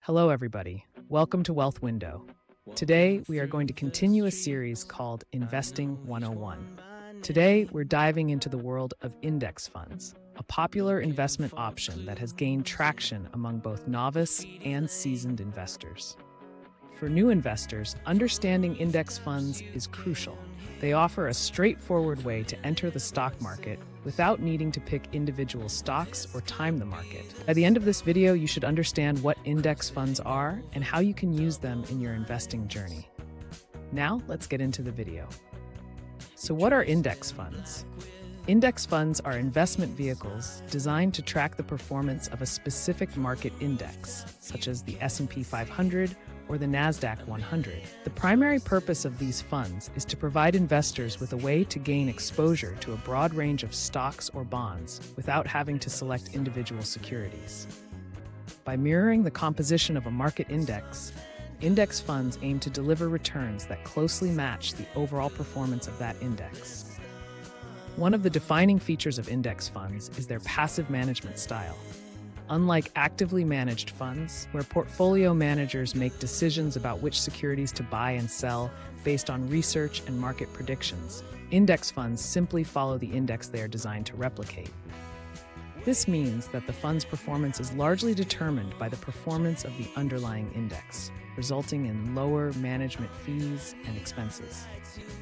Hello, everybody. Welcome to Wealth Window. Today, we are going to continue a series called Investing 101. Today, we're diving into the world of index funds, a popular investment option that has gained traction among both novice and seasoned investors. For new investors, understanding index funds is crucial. They offer a straightforward way to enter the stock market without needing to pick individual stocks or time the market. By the end of this video, you should understand what index funds are and how you can use them in your investing journey. Now, let's get into the video. So what are index funds? Index funds are investment vehicles designed to track the performance of a specific market index, such as the S&P 500 or the NASDAQ 100. The primary purpose of these funds is to provide investors with a way to gain exposure to a broad range of stocks or bonds without having to select individual securities. By mirroring the composition of a market index funds aim to deliver returns that closely match the overall performance of that index. One of the defining features of index funds is their passive management style. Unlike actively managed funds, where portfolio managers make decisions about which securities to buy and sell based on research and market predictions, index funds simply follow the index they are designed to replicate. This means that the fund's performance is largely determined by the performance of the underlying index, resulting in lower management fees and expenses.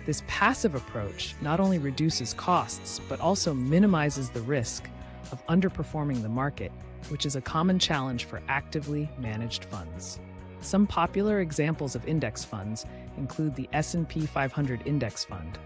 This passive approach not only reduces costs, but also minimizes the risk of underperforming the market, which is a common challenge for actively managed funds. Some popular examples of index funds include the S&P 500 Index Fund,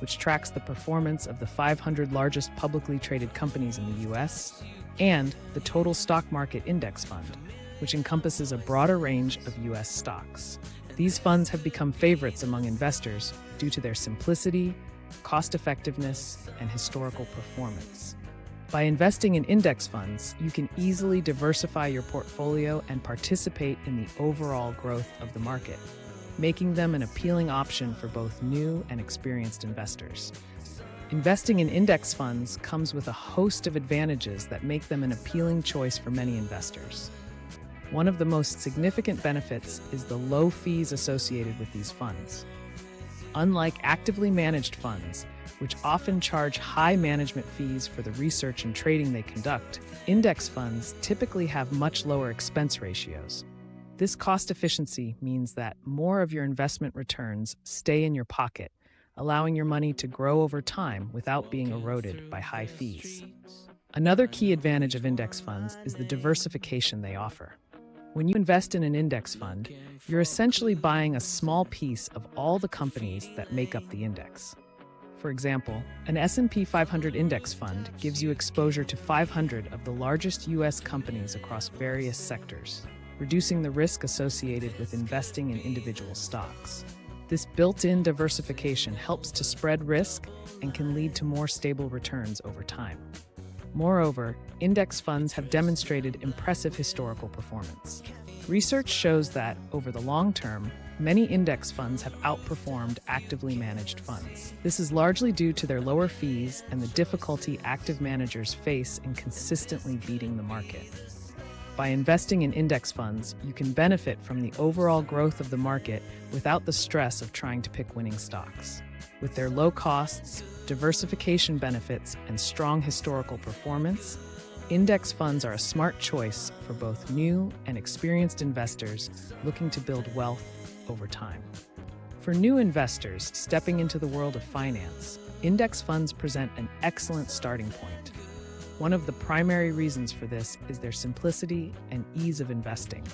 which tracks the performance of the 500 largest publicly traded companies in the US, and the Total Stock Market Index Fund, which encompasses a broader range of US stocks. These funds have become favorites among investors due to their simplicity, cost-effectiveness, and historical performance. By investing in index funds, you can easily diversify your portfolio and participate in the overall growth of the market, making them an appealing option for both new and experienced investors. Investing in index funds comes with a host of advantages that make them an appealing choice for many investors. One of the most significant benefits is the low fees associated with these funds. Unlike actively managed funds, which often charge high management fees for the research and trading they conduct, index funds typically have much lower expense ratios. This cost efficiency means that more of your investment returns stay in your pocket, allowing your money to grow over time without being eroded by high fees. Another key advantage of index funds is the diversification they offer. When you invest in an index fund, you're essentially buying a small piece of all the companies that make up the index. For example, an S&P 500 index fund gives you exposure to 500 of the largest U.S. companies across various sectors, reducing the risk associated with investing in individual stocks. This built-in diversification helps to spread risk and can lead to more stable returns over time. Moreover, index funds have demonstrated impressive historical performance. Research shows that, over the long term, many index funds have outperformed actively managed funds. This is largely due to their lower fees and the difficulty active managers face in consistently beating the market. By investing in index funds, you can benefit from the overall growth of the market without the stress of trying to pick winning stocks. With their low costs, diversification benefits, and strong historical performance, index funds are a smart choice for both new and experienced investors looking to build wealth over time. For new investors stepping into the world of finance, index funds present an excellent starting point. One of the primary reasons for this is their simplicity and ease of investing.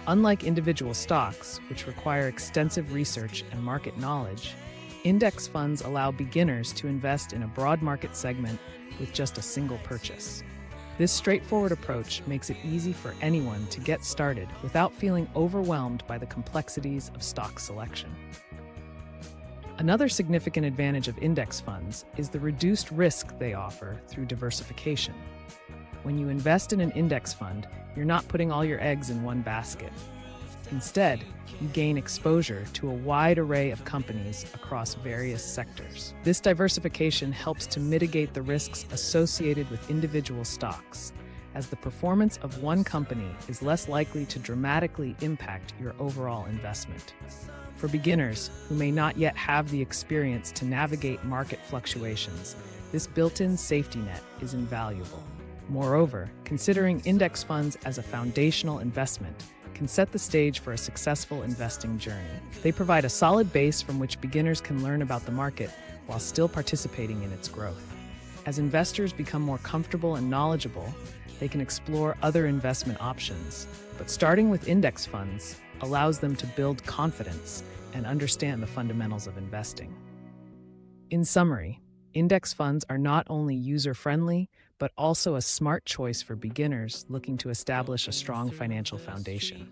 Unlike individual stocks, which require extensive research and market knowledge, index funds allow beginners to invest in a broad market segment with just a single purchase. This straightforward approach makes it easy for anyone to get started without feeling overwhelmed by the complexities of stock selection. Another significant advantage of index funds is the reduced risk they offer through diversification. When you invest in an index fund, you're not putting all your eggs in one basket. Instead, you gain exposure to a wide array of companies across various sectors. This diversification helps to mitigate the risks associated with individual stocks, as the performance of one company is less likely to dramatically impact your overall investment. For beginners who may not yet have the experience to navigate market fluctuations, this built-in safety net is invaluable. Moreover, considering index funds as a foundational investment can set the stage for a successful investing journey. They provide a solid base from which beginners can learn about the market while still participating in its growth. As investors become more comfortable and knowledgeable, they can explore other investment options. But starting with index funds allows them to build confidence and understand the fundamentals of investing. In summary, index funds are not only user-friendly, but also a smart choice for beginners looking to establish a strong financial foundation.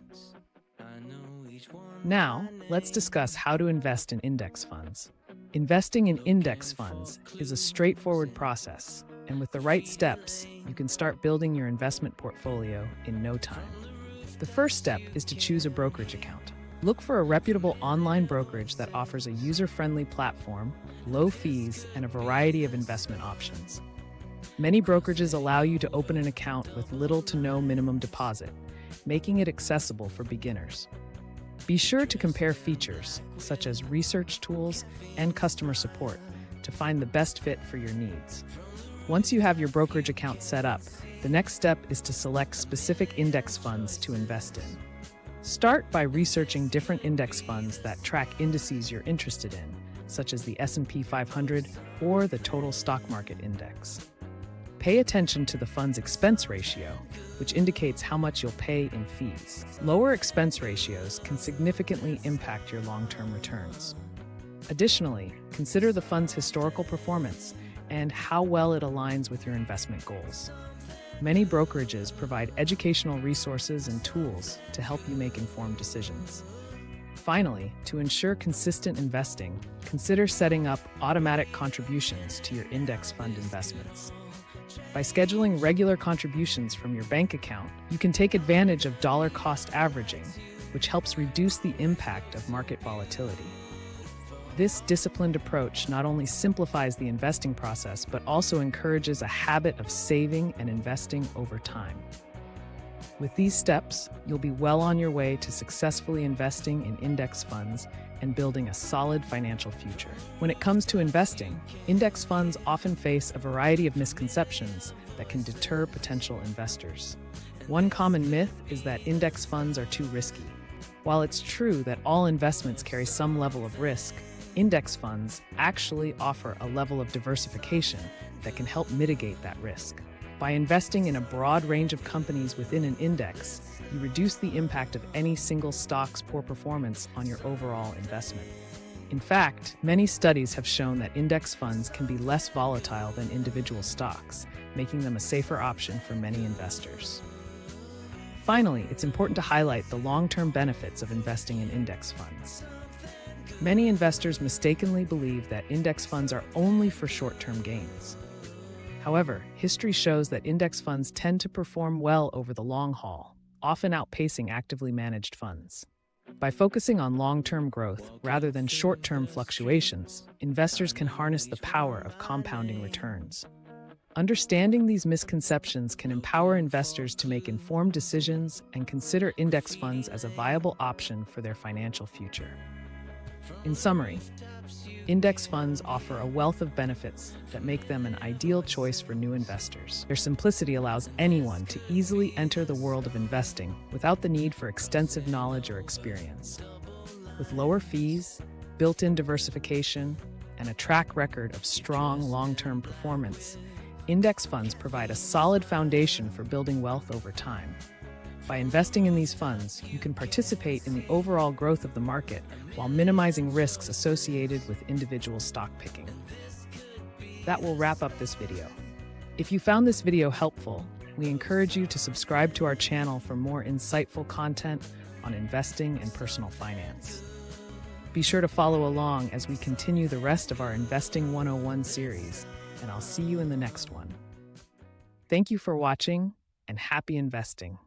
Now, let's discuss how to invest in index funds. Investing in index funds is a straightforward process, and with the right steps, you can start building your investment portfolio in no time. The first step is to choose a brokerage account. Look for a reputable online brokerage that offers a user-friendly platform, low fees, and a variety of investment options. Many brokerages allow you to open an account with little to no minimum deposit, making it accessible for beginners. Be sure to compare features, such as research tools and customer support, to find the best fit for your needs. Once you have your brokerage account set up, the next step is to select specific index funds to invest in. Start by researching different index funds that track indices you're interested in, such as the S&P 500 or the Total Stock Market Index. Pay attention to the fund's expense ratio, which indicates how much you'll pay in fees. Lower expense ratios can significantly impact your long-term returns. Additionally, consider the fund's historical performance and how well it aligns with your investment goals. Many brokerages provide educational resources and tools to help you make informed decisions. Finally, to ensure consistent investing, consider setting up automatic contributions to your index fund investments. By scheduling regular contributions from your bank account, you can take advantage of dollar-cost averaging, which helps reduce the impact of market volatility. This disciplined approach not only simplifies the investing process, but also encourages a habit of saving and investing over time. With these steps, you'll be well on your way to successfully investing in index funds and building a solid financial future. When it comes to investing, index funds often face a variety of misconceptions that can deter potential investors. One common myth is that index funds are too risky. While it's true that all investments carry some level of risk, index funds actually offer a level of diversification that can help mitigate that risk. By investing in a broad range of companies within an index, you reduce the impact of any single stock's poor performance on your overall investment. In fact, many studies have shown that index funds can be less volatile than individual stocks, making them a safer option for many investors. Finally, it's important to highlight the long-term benefits of investing in index funds. Many investors mistakenly believe that index funds are only for short-term gains. However, history shows that index funds tend to perform well over the long haul, often outpacing actively managed funds. By focusing on long-term growth rather than short-term fluctuations, investors can harness the power of compounding returns. Understanding these misconceptions can empower investors to make informed decisions and consider index funds as a viable option for their financial future. In summary, index funds offer a wealth of benefits that make them an ideal choice for new investors. Their simplicity allows anyone to easily enter the world of investing without the need for extensive knowledge or experience. With lower fees, built-in diversification, and a track record of strong long-term performance, index funds provide a solid foundation for building wealth over time. By investing in these funds, you can participate in the overall growth of the market while minimizing risks associated with individual stock picking. That will wrap up this video. If you found this video helpful, we encourage you to subscribe to our channel for more insightful content on investing and personal finance. Be sure to follow along as we continue the rest of our Investing 101 series, and I'll see you in the next one. Thank you for watching, and happy investing.